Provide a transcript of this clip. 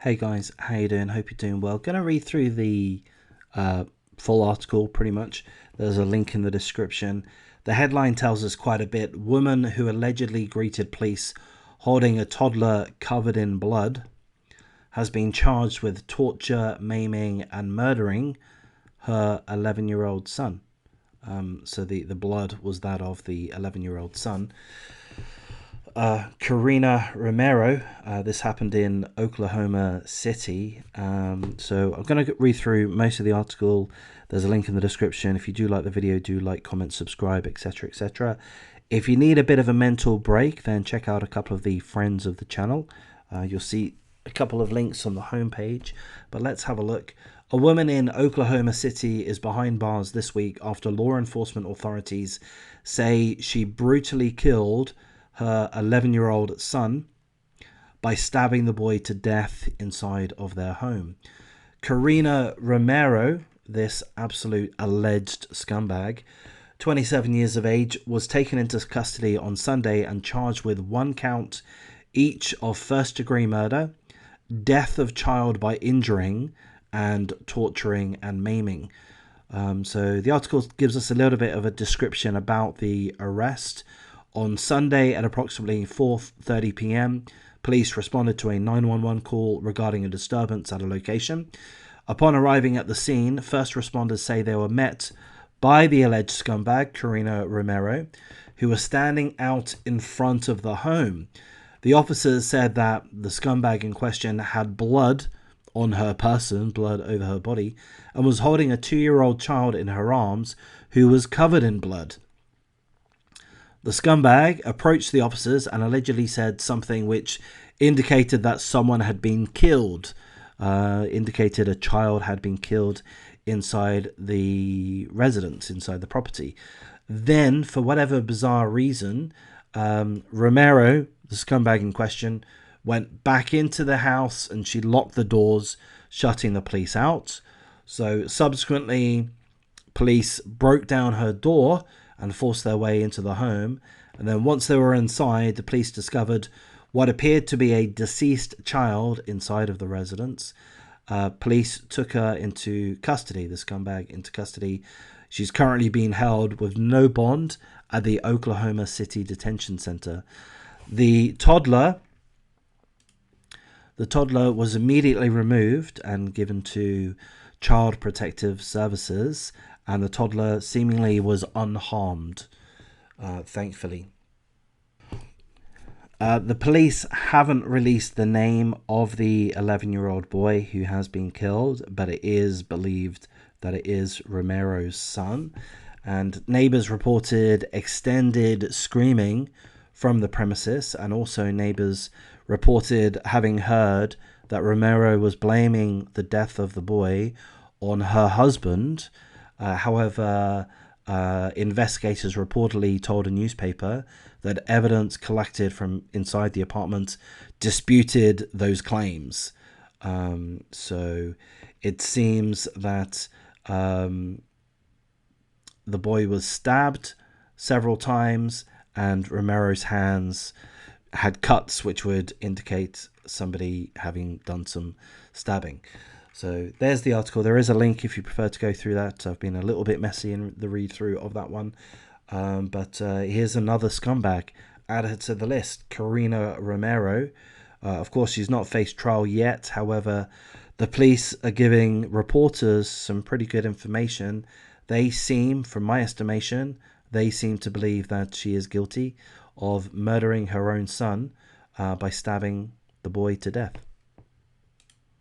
Hey guys, how you doing? Hope you're doing well. Gonna read through the full article pretty much. There's a link in the description. The headline tells us quite a bit. Woman who allegedly greeted police holding a toddler covered in blood has been charged with torture, maiming and murdering her 11-year-old son. So the blood was that of the 11-year-old son. Karina Romero. This happened in Oklahoma City. So I'm going to read through most of the article. There's a link in the description. If you do like the video, do like, comment, subscribe, etc., etc. If you need a bit of a mental break, then check out a couple of the friends of the channel. You'll see a couple of links on the homepage. But let's have a look. A woman in Oklahoma City is behind bars this week after law enforcement authorities say she brutally killed her 11-year-old son by stabbing the boy to death inside of their home. Karina Romero, this absolute alleged scumbag, 27 years of age, was taken into custody on Sunday and charged with 1 count each of first-degree murder, death of child by injuring, and torturing and maiming. So the article gives us a little bit of a description about the arrest. On Sunday at approximately 4:30 p.m., police responded to a 911 call regarding a disturbance at a location. Upon arriving at the scene, first responders say they were met by the alleged scumbag, Karina Romero, who was standing out in front of the home. The officers said that the scumbag in question had blood on her person, blood over her body, and was holding a 2-year-old child in her arms who was covered in blood. The scumbag approached the officers and allegedly said something which indicated that someone had been killed, indicated a child had been killed inside the residence, inside the property. Then, for whatever bizarre reason, Romero, the scumbag in question, went back into the house and she locked the doors, shutting the police out. So subsequently, police broke down her door and forced their way into the home. And then once they were inside, the police discovered what appeared to be a deceased child inside of the residence. Police took her into custody, the scumbag into custody. She's currently being held with no bond at the Oklahoma City Detention Center. The toddler was immediately removed and given to Child Protective Services, and the toddler seemingly was unharmed, thankfully. The police haven't released the name of the 11-year-old boy who has been killed, but it is believed that it is Romero's son. And neighbors reported extended screaming from the premises, and also neighbors reported having heard that Romero was blaming the death of the boy on her husband. However, investigators reportedly told a newspaper that evidence collected from inside the apartment disputed those claims. So it seems that the boy was stabbed several times and Romero's hands had cuts which would indicate somebody having done some stabbing. So there's the article. There is a link if you prefer to go through that. I've been a little bit messy in the read through of that one. But here's another scumbag added to the list, Karina Romero. Of course, she's not faced trial yet. However, the police are giving reporters some pretty good information. They seem, from my estimation, they seem to believe that she is guilty of murdering her own son by stabbing the boy to death.